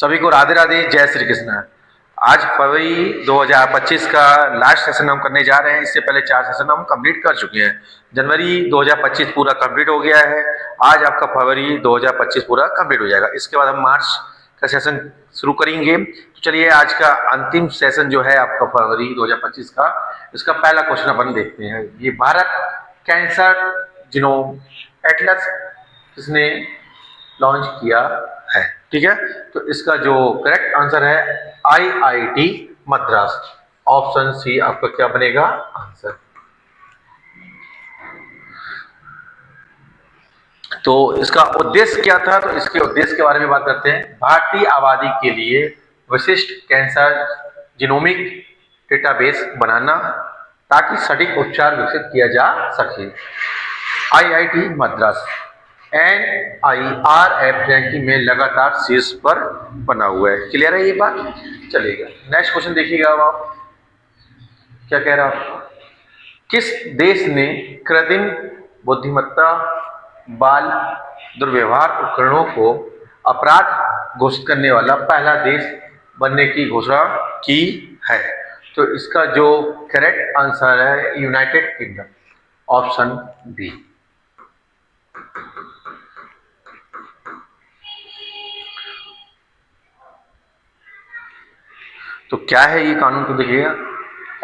सभी को राधे राधे, जय श्री कृष्ण। आज फरवरी 2025 का लास्ट सेशन हम करने जा रहे हैं। इससे पहले 4 सेशन हम कंप्लीट कर चुके हैं। जनवरी 2025 पूरा कंप्लीट हो गया है। आज आपका फरवरी 2025 पूरा कंप्लीट हो जाएगा। इसके बाद हम मार्च का सेशन शुरू करेंगे। तो चलिए आज का अंतिम सेशन जो है आपका फरवरी 2025 का, इसका पहला क्वेश्चन अपन देखते हैं। ये भारत कैंसर जीनोम एटलस किसने लॉन्च किया है? ठीक है, तो इसका जो करेक्ट आंसर है IIT मद्रास। ऑप्शन सी आपका क्या बनेगा आंसर। तो इसका उद्देश्य क्या था, तो इसके उद्देश्य के बारे में बात करते हैं। भारतीय आबादी के लिए विशिष्ट कैंसर जीनोमिक डेटाबेस बनाना ताकि सटीक उपचार विकसित किया जा सके। IIT मद्रास NIRF रैंकिंग में लगातार शीर्ष पर बना हुआ है। क्लियर है ये बात? चलेगा, नेक्स्ट क्वेश्चन देखिएगा। आप क्या कह रहा है? किस देश ने कृत्रिम बुद्धिमत्ता बाल दुर्व्यवहार उपकरणों को अपराध घोषित करने वाला पहला देश बनने की घोषणा की है? तो इसका जो करेक्ट आंसर है यूनाइटेड किंगडम। Option B. तो क्या है ये कानून, तो देखिएगा।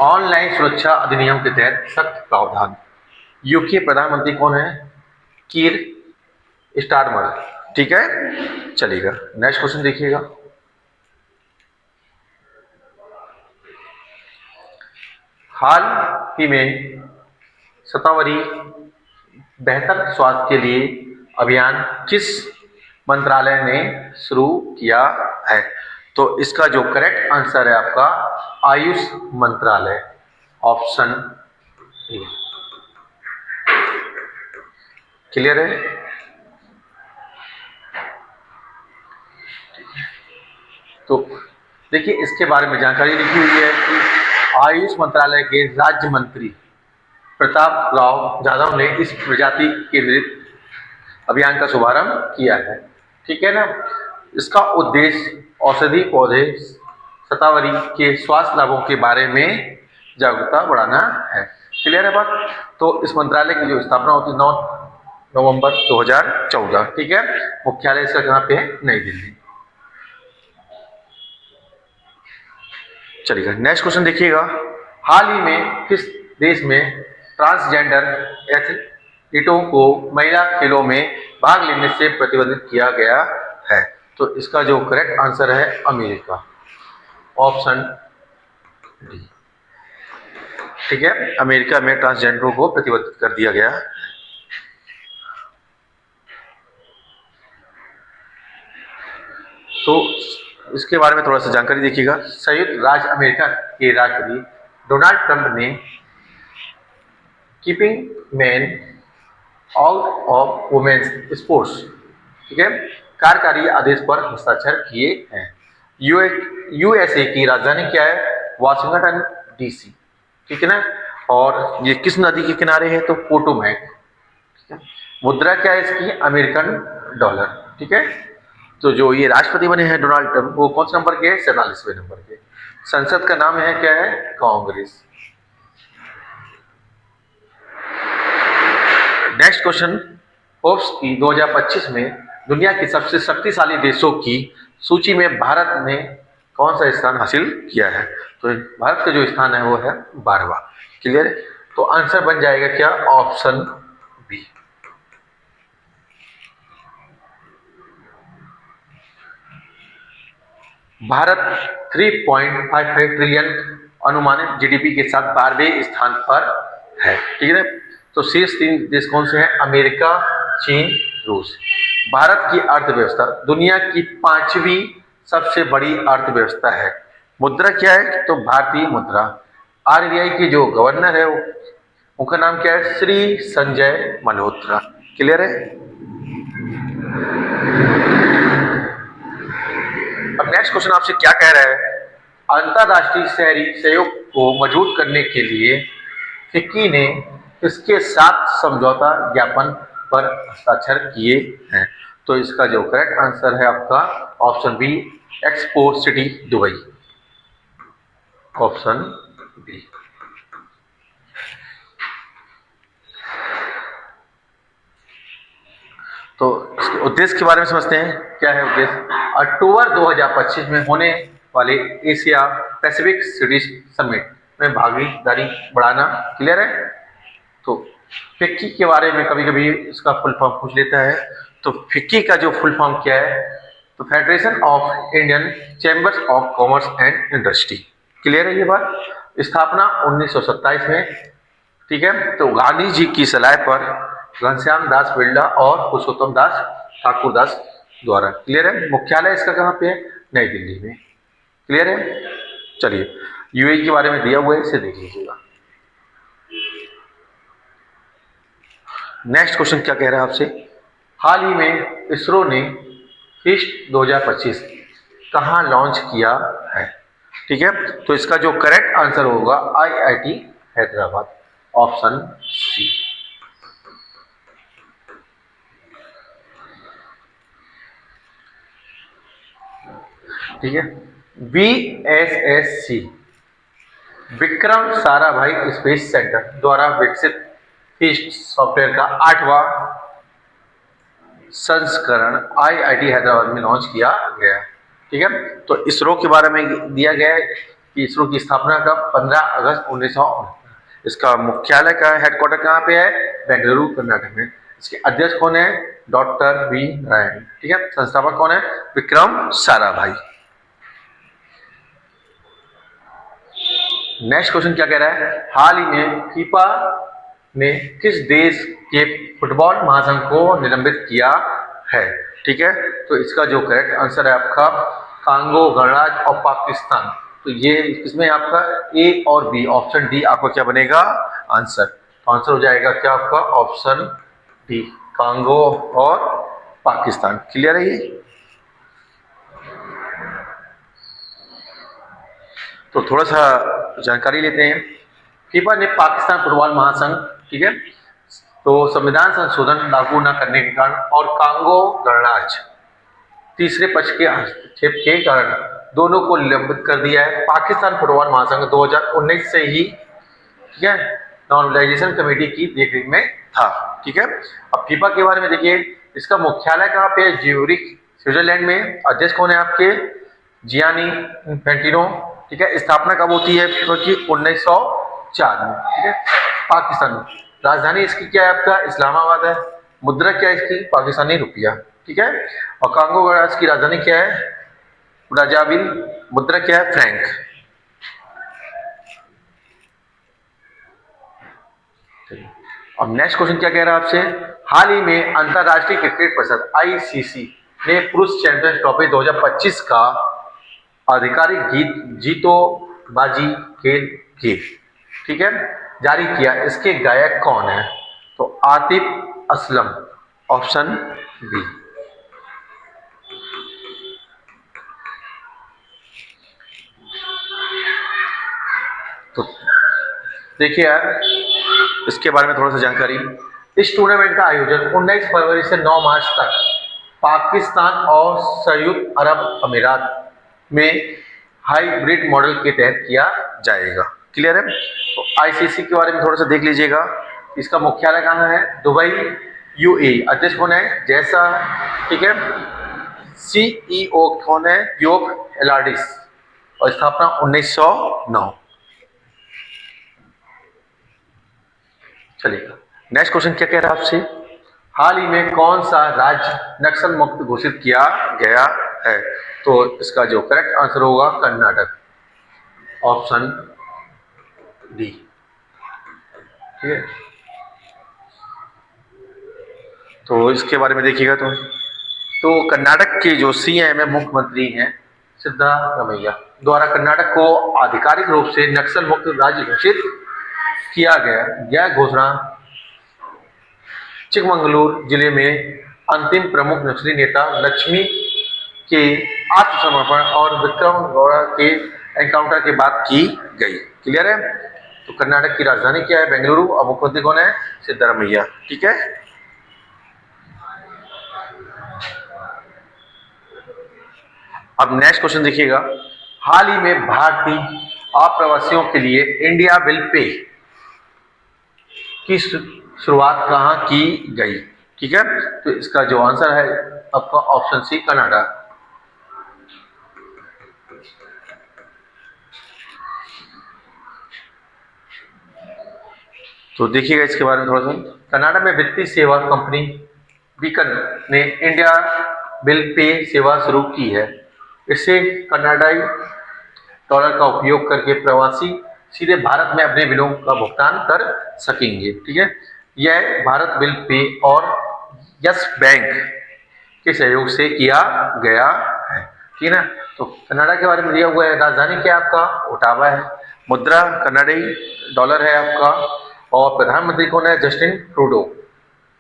ऑनलाइन सुरक्षा अधिनियम के तहत सख्त प्रावधान। यूके प्रधानमंत्री कौन है? कीर स्टारमर। ठीक है, चलेगा, नेक्स्ट क्वेश्चन देखिएगा। हाल ही में शतावरी बेहतर स्वास्थ्य के लिए अभियान किस मंत्रालय ने शुरू किया है? तो इसका जो करेक्ट आंसर है आपका आयुष मंत्रालय। Option A. क्लियर है? तो देखिए इसके बारे में जानकारी लिखी हुई है कि आयुष मंत्रालय के राज्य मंत्री प्रताप राव जाधव ने इस प्रजाति केंद्रित अभियान का शुभारंभ किया है। ठीक है ना। इसका उद्देश्य औषधि पौधे शतावरी के स्वास्थ्य लाभों के बारे में जागरूकता बढ़ाना है। क्लियर है बात? तो इस मंत्रालय की जो स्थापना होती है 9 नवंबर 2014। ठीक है, मुख्यालय इसका कहाँ पे है? नई दिल्ली। चलिएगा, नेक्स्ट क्वेश्चन देखिएगा। हाल ही में किस देश में ट्रांसजेंडर एथलीटों को महिला खेलों में भाग लेने से प्रतिबंधित किया गया है? तो इसका जो करेक्ट आंसर है अमेरिका। Option D. ठीक है, अमेरिका में ट्रांसजेंडरों को प्रतिबंधित कर दिया गया। तो इसके बारे में थोड़ा सा जानकारी देखिएगा। संयुक्त राज्य अमेरिका के राष्ट्रपति डोनाल्ड ट्रंप ने keeping man out of women's sports, ठीक है, कार्यकारी आदेश पर हस्ताक्षर किए हैं। USA की राजधानी क्या है? Washington DC। ठीक है ना। और ये किस नदी के किनारे है? तो पोटोमैक। ठीक है। मुद्रा क्या है इसकी? American dollar. ठीक है। तो जो ये राष्ट्रपति बने हैं डोनाल्ड ट्रंप, वो कौन से नंबर के? 47वें नंबर के। संसद का नाम है क्या है? कांग्रेस। Next question. फोर्ब्स की 2025 में दुनिया के सबसे शक्तिशाली देशों की सूची में भारत ने कौन सा स्थान हासिल किया है? तो भारत का जो स्थान है वो है 12वां। क्लियर? तो आंसर बन जाएगा क्या? Option B. भारत 3.55 ट्रिलियन अनुमानित GDP के साथ 12वें स्थान पर है। ठीक है। तो शीर्ष 3 देश कौन से हैं? अमेरिका, चीन, रूस। भारत की अर्थव्यवस्था दुनिया की 5वीं सबसे बड़ी अर्थव्यवस्था है। मुद्रा क्या है? तो भारतीय मुद्रा। RBI के जो गवर्नर है उनका नाम क्या है? श्री संजय मल्होत्रा। क्लियर है? अब नेक्स्ट क्वेश्चन आपसे क्या कह रहा है? अंतरराष्ट्रीय शहरी सहयोग को मजबूत करने के लिए फिक्की ने इसके साथ समझौता ज्ञापन पर हस्ताक्षर किए हैं? तो इसका जो करेक्ट आंसर है आपका option B, Expo City Dubai, option B. तो इसके उद्देश्य के बारे में समझते हैं, क्या है उद्देश्य। अक्टूबर 2025 में होने वाले एशिया पैसिफिक सिटीज समिट में भागीदारी बढ़ाना। क्लियर है। तो फिक्की के बारे में कभी कभी इसका फुल फॉर्म पूछ लेता है। तो फिक्की का जो फुल फॉर्म क्या है, तो federation of Indian chambers of commerce and industry. Clear है ये बात। स्थापना 1927 में। ठीक है। तो गांधी जी की सलाह पर घनश्याम दास बिरला और पुरुषोत्तम दास ठाकुर दास द्वारा। क्लियर है। मुख्यालय इसका कहाँ पे है, नई दिल्ली में। क्लियर है। चलिए यूएई के बारे में दिया हुआ है, इसे देख लीजिएगा। नेक्स्ट क्वेश्चन क्या कह रहा है आपसे, हाल ही में इसरो ने ईस्ट 2025 कहाँ लॉन्च किया है। ठीक है। तो इसका जो करेक्ट आंसर होगा आईआईटी हैदराबाद, ऑप्शन सी। ठीक है। BSSC Vikram Sarabhai space centre द्वारा विकसित ईस्ट सॉफ्टवेयर का 8वां संस्करण आईआईटी हैदराबाद में लॉन्च किया गया। ठीक है। तो इसरो के बारे में दिया गया है कि इसरो की स्थापना का 15 अगस्त 1969। इसका मुख्यालय का हेडक्वार्टर कहाँ पे है, बेंगलुरु कर्नाटक में। इसके अध्यक्ष कौन है, डॉक्टर वी नारायण। ठीक है। संस्थापक कौन है, विक्रम साराभाई। नेक्स्ट क्वेश्चन क्या कह रहा है, हाल ही में फीफा ने किस देश के फुटबॉल महासंघ को निलंबित किया है। ठीक है। तो इसका जो करेक्ट आंसर है आपका कांगो गणराज्य और पाकिस्तान। तो ये इसमें आपका ए और बी, ऑप्शन डी आपका क्या बनेगा आंसर। तो आंसर हो जाएगा क्या आपका ऑप्शन डी, कांगो और पाकिस्तान। क्लियर है ये। तो थोड़ा सा जानकारी लेते हैं। फीफा ने पाकिस्तान फुटबॉल महासंघ, ठीक है, तो संविधान संशोधन लागू न करने के कारण और कांगो गणराज्य तीसरे पक्ष के हस्तक्षेप के कारण दोनों को निलंबित कर दिया है। पाकिस्तान फुटबॉल महासंघ 2019 से ही, ठीक है, नॉर्मलाइजेशन कमेटी की देखरेख में था। ठीक है। अब फीफा के बारे में देखिए, इसका मुख्यालय कहाँ पे है, ज्यूरिख स्विट्जरलैंड में। अध्यक्ष कौन है आपके, जियानी इन्फेंटिनो। ठीक है। स्थापना कब होती है फीफा की, 1904 में। ठीक है। पाकिस्तान में राजधानी इसकी क्या है आपका, इस्लामाबाद है। मुद्रा क्या है इसकी, पाकिस्तानी रुपया। ठीक है। और कांगो गणराज्य की राजधानी क्या है, ब्राज़ाविल। मुद्रा क्या है, फ्रैंक। अब नेक्स्ट क्वेश्चन क्या कह रहा है आपसे, हाल ही में अंतरराष्ट्रीय क्रिकेट परिषद आईसीसी ने पुरुष चैंपियंस ट्रॉफी 2025 का आधिकारिक गीत जीतो बाजी खेल गीत, ठीक है, जारी किया। इसके गायक कौन है, तो आतिफ असलम, ऑप्शन बी। तो देखिए यार, इसके बारे में थोड़ा सा जानकारी। इस टूर्नामेंट का आयोजन 19 फरवरी से 9 मार्च तक पाकिस्तान और संयुक्त अरब अमीरात में हाइब्रिड मॉडल के तहत किया जाएगा। क्लियर है। तो आईसीसी के बारे में थोड़ा सा देख लीजिएगा। इसका मुख्यालय कहाँ है, दुबई, यूएई। अध्यक्ष कौन है, जैसा। ठीक है। सीईओ कौन है, योग एलार्डिस। और स्थापना 1909। चलिएगा। नेक्स्ट क्वेश्चन क्या कह रहा है आपसे, हाल ही में कौन सा राज्य नक्सल मुक्त घोषित किया गया है। तो इसका जो करेक्ट आंसर होगा कर्नाटक, ऑप्शन डी। ठीक है। तो इसके बारे में देखिएगा। तो कर्नाटक के जो सीएम है, मुख्यमंत्री हैं सिद्धारमैया द्वारा कर्नाटक को आधिकारिक रूप से नक्सल मुक्त राज्य घोषित किया गया। यह घोषणा चिकमंगलूर जिले में अंतिम प्रमुख नक्सली नेता लक्ष्मी के आत्मसमर्पण और विक्रम गौड़ा के एनकाउंटर के बाद की गई। क्लियर है। तो कर्नाटक की राजधानी क्या है, बेंगलुरु। और मुख्यमंत्री कौन है, सिद्धारमैया। ठीक है। अब नेक्स्ट क्वेश्चन देखिएगा, हाल ही में भारतीय अप्रवासियों के लिए इंडिया बिल पे की शुरुआत कहाँ की गई? ठीक है, तो इसका जो आंसर है आपका ऑप्शन सी, कनाडा। तो देखिएगा इसके बारे में थोड़ा सा, कनाडा में वित्तीय सेवा कंपनी बीकन ने इंडिया बिल पे सेवा शुरू की है। इससे कनाडाई डॉलर का उपयोग करके प्रवासी सीधे भारत में अपने बिलों का भुगतान कर सकेंगे। ठीक है, यह भारत बिल पे और यस बैंक के सहयोग से किया गया है। ठीक है ना, तो कनाडा के बारे में दिया हुआ है, राजधानी क्या है आपका? ओटावा है, मुद्रा कनाडाई डॉलर है आपका, और प्रधानमंत्री कौन है? Justin Trudeau.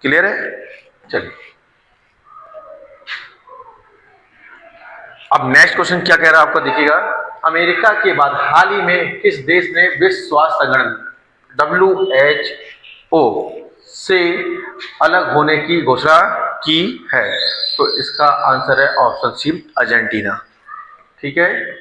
क्लियर है? चलिए, अब नेक्स्ट क्वेश्चन क्या कह रहा है आपका, देखिएगा, अमेरिका के बाद हाल ही में किस देश ने विश्व स्वास्थ्य संगठन WHO से अलग होने की घोषणा की है? तो इसका आंसर है ऑप्शन सी, अर्जेंटीना। ठीक है,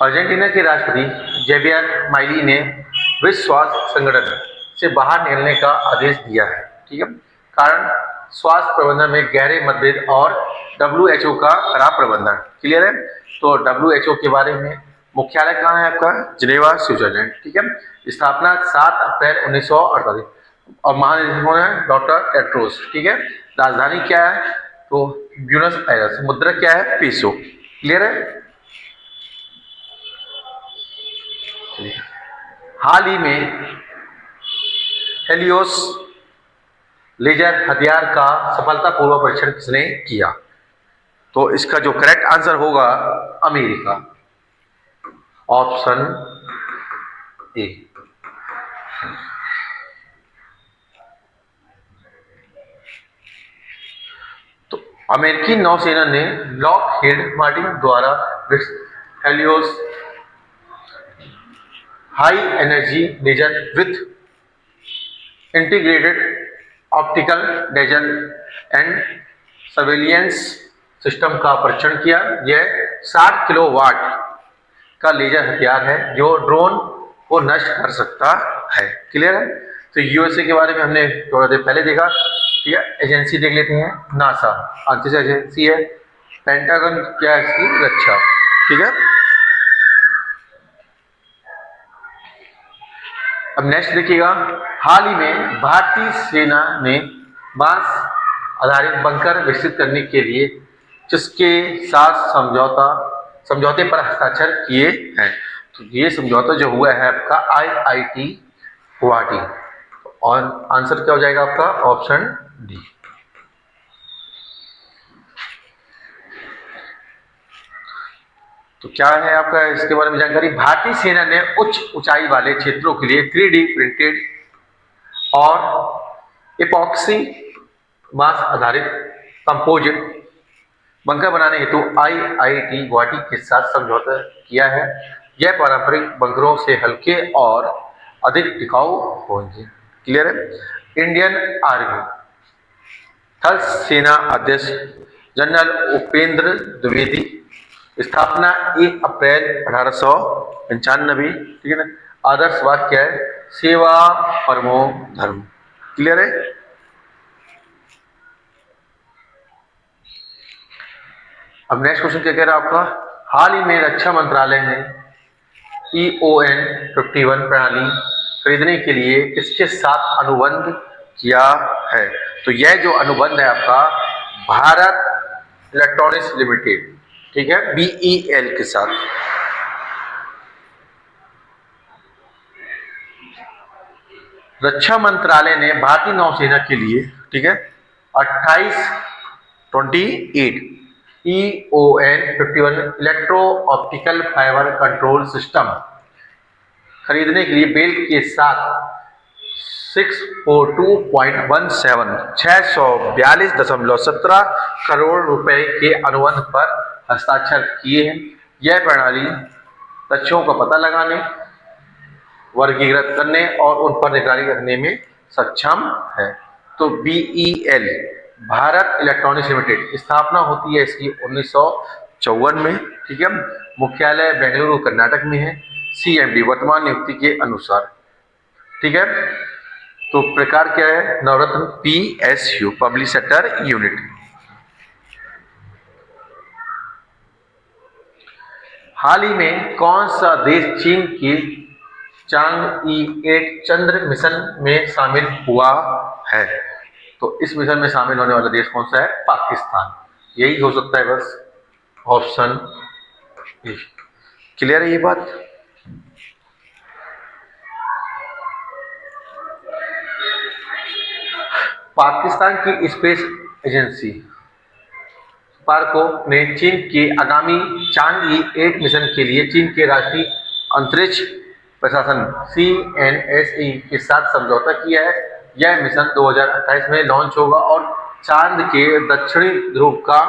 अर्जेंटीना के राष्ट्रपति जेवियर माइली ने विश्व स्वास्थ्य संगठन से बाहर निकलने का आदेश दिया है। ठीक है, कारण स्वास्थ्य प्रबंधन में गहरे मतभेद और WHO का खराब प्रबंधन। क्लियर है, तो WHO के बारे में मुख्यालय कहाँ है आपका? Geneva, Switzerland. ठीक है, स्थापना 7 अप्रैल 1948 और महानिदेशक कौन है? Doctor Tedros. ठीक है, राजधानी क्या है? तो ब्यूनस आयर्स, मुद्रा क्या है? पेसो। क्लियर है, हाल ही में हेलियोस लेजर हथियार का सफलतापूर्वक परीक्षण किसने किया? तो इसका जो करेक्ट आंसर होगा अमेरिका, ऑप्शन ए। तो अमेरिकी नौसेना ने लॉकहीड मार्टिन द्वारा Helios high energy laser with integrated optical dazzler and surveillance system का परीक्षण किया। यह 60 किलोवाट का लेजर हथियार है जो ड्रोन को नष्ट कर सकता है। क्लियर है, तो यूएसए के बारे में हमने थोड़ा देर पहले देखा। ठीक है, एजेंसी देख लेते हैं, नासा अंतरिक्ष एजेंसी है, पेंटागन क्या है इसकी? रक्षा। ठीक है, अब नेक्स्ट देखिएगा, हाल ही में भारतीय सेना ने बांस आधारित बंकर विकसित करने के लिए जिसके साथ समझौते पर हस्ताक्षर किए हैं। तो ये समझौता जो हुआ है आपका IIT गुवाहाटी, और आंसर क्या हो जाएगा आपका? Option D. तो क्या है आपका इसके बारे में जानकारी? भारतीय सेना ने उच्च ऊंचाई वाले क्षेत्रों के लिए 3D प्रिंटेड और इपॉक्सी बांस आधारित कंपोजिट बंकर बनाने हेतु IIT गुवाहाटी के साथ समझौता किया है। यह पारंपरिक बंकरों से हल्के और अधिक टिकाऊ होंगे। क्लियर है, इंडियन आर्मी थल सेना अध्यक्ष जनरल उपेंद्र द्विवेदी, स्थापना 1 अप्रैल 1895। ठीक है ना, आदर्श वाक्य है सेवा परमो धर्म। क्लियर है, अब नेक्स्ट क्वेश्चन क्या कह रहा है आपका? हाल ही में रक्षा मंत्रालय ने EON 51 प्रणाली खरीदने के लिए किसके साथ अनुबंध किया है? तो यह जो अनुबंध है आपका भारत इलेक्ट्रॉनिक्स लिमिटेड, ठीक है, BEL के साथ। रक्षा मंत्रालय ने भारतीय नौसेना के लिए, ठीक है, 28 EON 51 electro optical fibre control system खरीदने के लिए बेल के साथ 642.17 करोड़ रुपए के अनुबंध पर हस्ताक्षर किए हैं। यह प्रणाली लक्ष्यों का पता लगाने, वर्गीकृत करने और उन पर निगरानी रखने में सक्षम है। तो BEL भारत इलेक्ट्रॉनिक्स लिमिटेड स्थापना होती है इसकी 1954 में, ठीक है। मुख्यालय बेंगलुरु कर्नाटक में है। CMD वर्तमान नियुक्ति के अनुसार, ठीक है। तो प्रकार क्या है, नवरत्न PSU पब्लिक सेक्टर यूनिट। हाल ही में कौन सा देश चीन की चांगई-8 चंद्र मिशन में शामिल हुआ है? तो इस मिशन में शामिल होने वाला देश कौन सा है? पाकिस्तान। यही हो सकता है बस ऑप्शन ए। क्लियर है ये बात? पाकिस्तान की स्पेस एजेंसी पार्को ने चीन के आगामी चांगई-8 मिशन के लिए चीन के राष्ट्रीय अंतरिक्ष प्रशासन CNSE के साथ समझौता किया है। यह मिशन 2028 में लॉन्च होगा और चांद के दक्षिणी ध्रुव का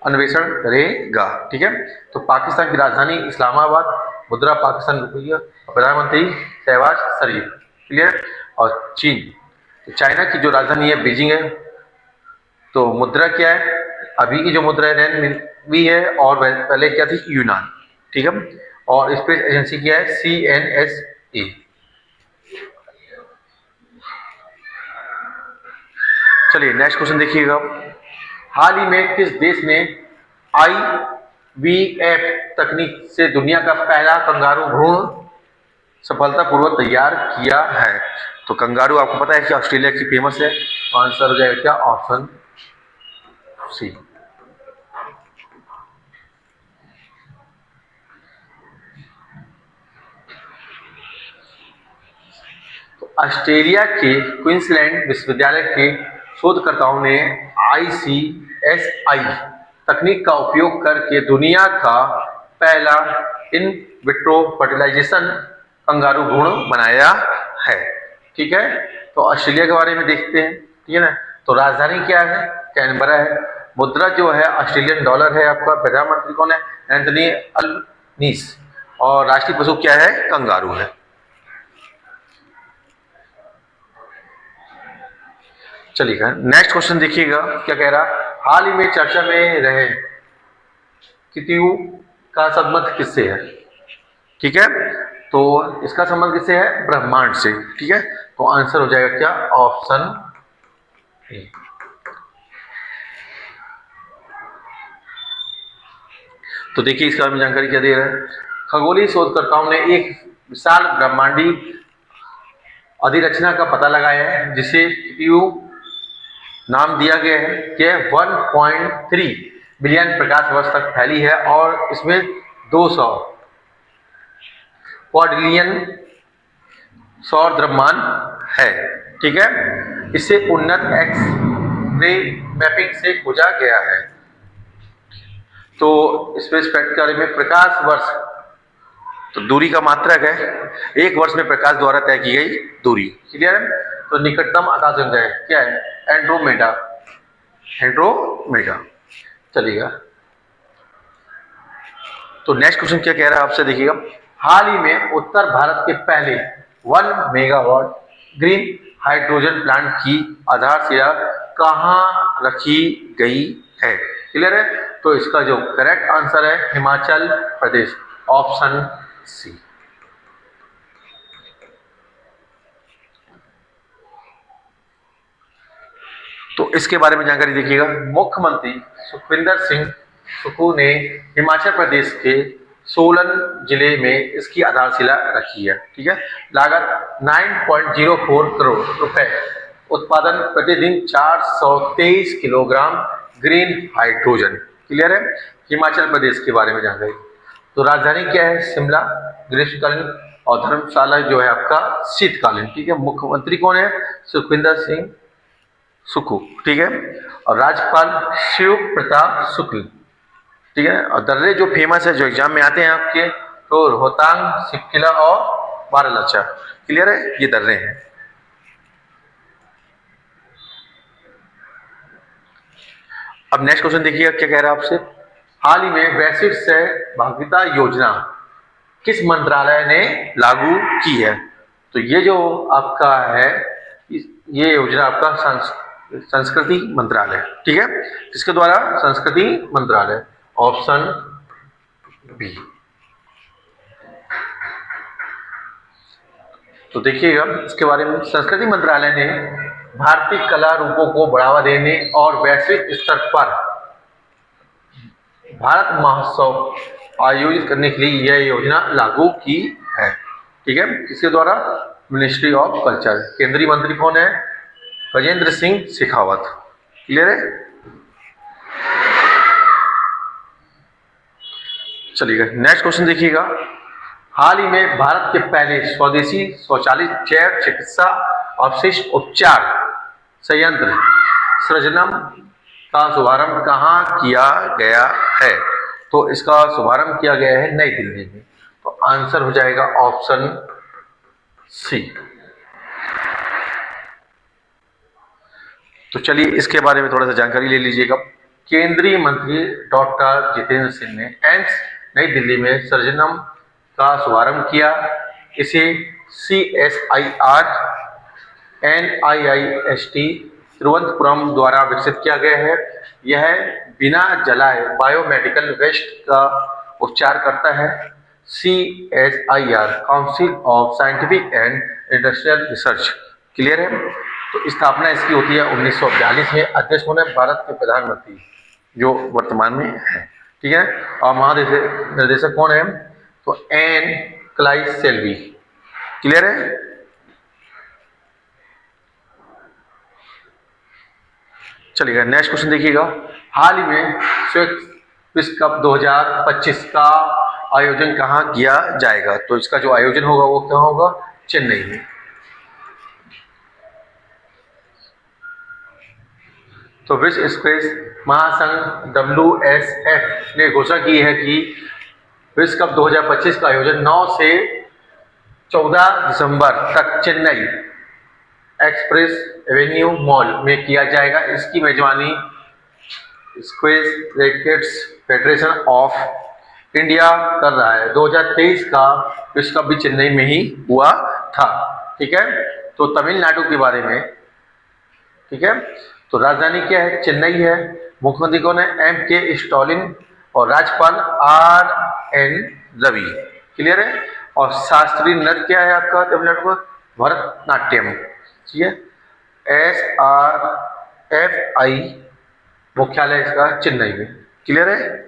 अन्वेषण करेगा, ठीक है। तो पाकिस्तान की राजधानी इस्लामाबाद, मुद्रा पाकिस्तान रुपया, प्रधानमंत्री शहबाज शरीफ, क्लियर। और चीन, तो चाइना की जो राजधानी है बीजिंग है। तो मुद्रा क्या है? अभी की जो मुद्रा है रेनमिनबी है, और पहले क्या थी? यूनान, ठीक है। और स्पेस एजेंसी क्या है? CNSE। चलिए नेक्स्ट क्वेश्चन देखिएगा। हाल ही में किस देश ने IVF तकनीक से दुनिया का पहला कंगारू भ्रूण सफलतापूर्वक तैयार किया है? तो कंगारू आपको पता है कि ऑस्ट्रेलिया की फेमस है। आंसर हो जाएगा क्या? Option C. ऑस्ट्रेलिया के क्वींसलैंड विश्वविद्यालय के शोधकर्ताओं ने ICSI तकनीक का उपयोग करके दुनिया का पहला इन विट्रो फर्टिलाइजेशन कंगारू भ्रूण बनाया है, ठीक है। तो ऑस्ट्रेलिया के बारे में देखते हैं, ठीक है ना। तो राजधानी क्या है? कैनबरा है। मुद्रा जो है ऑस्ट्रेलियन डॉलर है आपका। प्रधानमंत्री कौन है? Anthony Albanese. और राष्ट्रीय पशु क्या है? कंगारू है। चलिएगा नेक्स्ट क्वेश्चन देखिएगा क्या कह रहा। हाल ही में चर्चा में रहे केतु का संबंध किससे है? ठीक है, तो इसका संबंध किससे है? ब्रह्मांड से, ठीक है। तो आंसर हो जाएगा क्या? Option A. तो देखिए इसके बारे में जानकारी क्या दे रहा है। खगोलीय शोधकर्ताओं ने एक विशाल ब्रह्मांडी अधिरचना का पता लगाया है जिसे केतु नाम दिया गया है कि 1.3 बिलियन प्रकाश वर्ष तक फैली है और इसमें 200 क्वाड्रिलियन सौर द्रव्यमान है, ठीक है। इसे उन्नत एक्स रे मैपिंग से खोजा गया है। तो स्पेस फैक्ट के बारे में, प्रकाश वर्ष तो दूरी का मात्रक है, एक वर्ष में प्रकाश द्वारा तय की गई दूरी, क्लियर है। तो निकटतम आकाशगंगा है क्या है? Andromeda, Andromeda. चलिएगा तो नेक्स्ट क्वेश्चन क्या कह रहा है आपसे देखिएगा। हाल ही में उत्तर भारत के पहले 1 मेगावाट ग्रीन हाइड्रोजन प्लांट की आधारशिला कहाँ रखी गई है? क्लियर है। तो इसका जो करेक्ट आंसर है हिमाचल प्रदेश, ऑप्शन सी। तो इसके बारे में जानकारी देखिएगा। मुख्यमंत्री सुखविंदर सिंह सुक्खू ने हिमाचल प्रदेश के सोलन जिले में इसकी आधारशिला रखी है, ठीक है। लागत 9.04 करोड़ रुपए, उत्पादन प्रतिदिन 423 किलोग्राम ग्रीन हाइड्रोजन, क्लियर है। हिमाचल प्रदेश के बारे में जानकारी। तो राजधानी क्या है? शिमला ग्रीष्मकालीन, और धर्मशाला जो है आपका शीतकालीन, ठीक है। मुख्यमंत्री कौन है? सुखविंदर सिंह सुक्खू, ठीक है। और राज्यपाल शिव प्रताप शुक्ल, ठीक है। और दर्रे जो फेमस है जो एग्जाम में आते हैं आपके, तो रोहतांग, सिपकिला और बारालाचा, क्लियर है, ये दर्रे हैं। अब नेक्स्ट क्वेश्चन देखिएगा क्या कह रहा है आपसे। हाल ही में वैश्विक सहभागिता योजना किस मंत्रालय ने लागू की है? तो ये जो आपका है, ये योजना आपका संस्कृति मंत्रालय, ठीक है, किसके द्वारा? संस्कृति मंत्रालय, ऑप्शन बी। तो देखिएगा इसके बारे में, संस्कृति मंत्रालय ने भारतीय कला रूपों को बढ़ावा देने और वैश्विक स्तर पर भारत महोत्सव आयोजित करने के लिए यह योजना लागू की है, ठीक है, किसके द्वारा? Ministry of culture. केंद्रीय मंत्री कौन है? गजेंद्र सिंह शेखावत। क्लियर है? चलिएगा नेक्स्ट क्वेश्चन देखिएगा। हाल ही में भारत के पहले स्वदेशी स्वचालित जैव चिकित्सा अवशिष्ट उपचार संयंत्र सृजनम का शुभारंभ कहाँ किया गया है? तो इसका शुभारंभ किया गया है नई दिल्ली में। तो आंसर हो जाएगा ऑप्शन सी। तो चलिए इसके बारे में थोड़ा सा जानकारी ले लीजिएगा। केंद्रीय मंत्री डॉक्टर जितेंद्र सिंह ने एम्स नई दिल्ली में सृजनम का शुभारंभ किया। इसे CSIR NIIST तिरुवनंतपुरम द्वारा विकसित किया गया है। यह बिना जलाए बायोमेडिकल वेस्ट का उपचार करता है। CSIR council of scientific and industrial research. Clear है? तो स्थापना इसकी होती है 1942 में। अध्यक्ष होने भारत के प्रधानमंत्री जो वर्तमान में है, ठीक है। और महानिदेशक कौन है? तो एन क्लाइव सेल्वी। क्लियर है? चलिएगा नेक्स्ट क्वेश्चन देखिएगा। हाल ही में विश्व कप 2025 का आयोजन कहाँ किया जाएगा? तो इसका जो आयोजन होगा वो कहाँ होगा? चेन्नई में। तो विश्व स्क्वैश महासंघ WSF ने घोषणा की है कि विश्व कप 2025 का आयोजन 9 से 14 दिसंबर तक चेन्नई एक्सप्रेस एवेन्यू मॉल में किया जाएगा। इसकी मेजबानी squash rackets federation of India कर रहा है। 2023 का विश्व कप भी चेन्नई में ही हुआ था, ठीक है। तो तमिलनाडु के बारे में, ठीक है, तो राजधानी क्या है? चेन्नई है। मुख्यमंत्री कौन है? MK स्टालिन और राज्यपाल RN रवि। क्लियर है? और शास्त्रीय नृत्य क्या है आपका तमिलनाडु का? भरतनाट्यम। ठीक है। SRFI मुख्यालय इसका चेन्नई में। क्लियर है?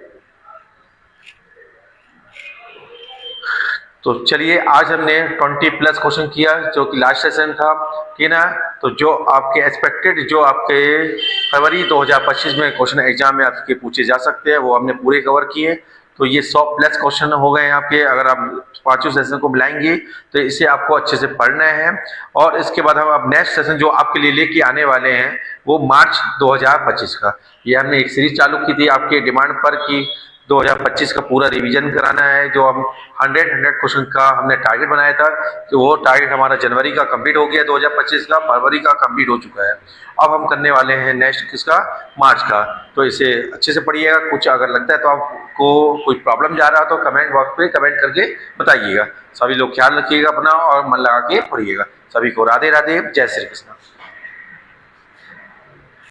तो चलिए आज हमने 20+ क्वेश्चन किया जो कि लास्ट सेशन था, ठीक ना। तो जो आपके एक्सपेक्टेड, जो आपके फरवरी 2025 में क्वेश्चन एग्जाम में आपके पूछे जा सकते हैं वो हमने पूरे कवर किए। तो ये 100+ क्वेश्चन हो गए हैं आपके। अगर आप पांचों सेशन को बुलाएंगे तो इसे आपको अच्छे से पढ़ना है। और इसके बाद हम अब नेक्स्ट सेशन जो आपके लिए लेके आने वाले हैं वो मार्च 2025 का, ये हमने एक सीरीज चालू की थी आपके डिमांड पर कि 2025 का पूरा रिवीजन कराना है। जो हम 100 क्वेश्चन का हमने टारगेट बनाया था, तो वो टारगेट हमारा जनवरी का कंप्लीट हो गया, 2025 का फरवरी का कंप्लीट हो चुका है। अब हम करने वाले हैं नेक्स्ट किसका? मार्च का। तो इसे अच्छे से पढ़िएगा। कुछ अगर लगता है तो आपको कोई प्रॉब्लम जा रहा हो तो कमेंट बॉक्स पे कमेंट करके बताइएगा। सभी लोग ख्याल रखिएगा अपना और मन लगा के पढ़िएगा। सभी को राधे राधे, जय श्री कृष्ण।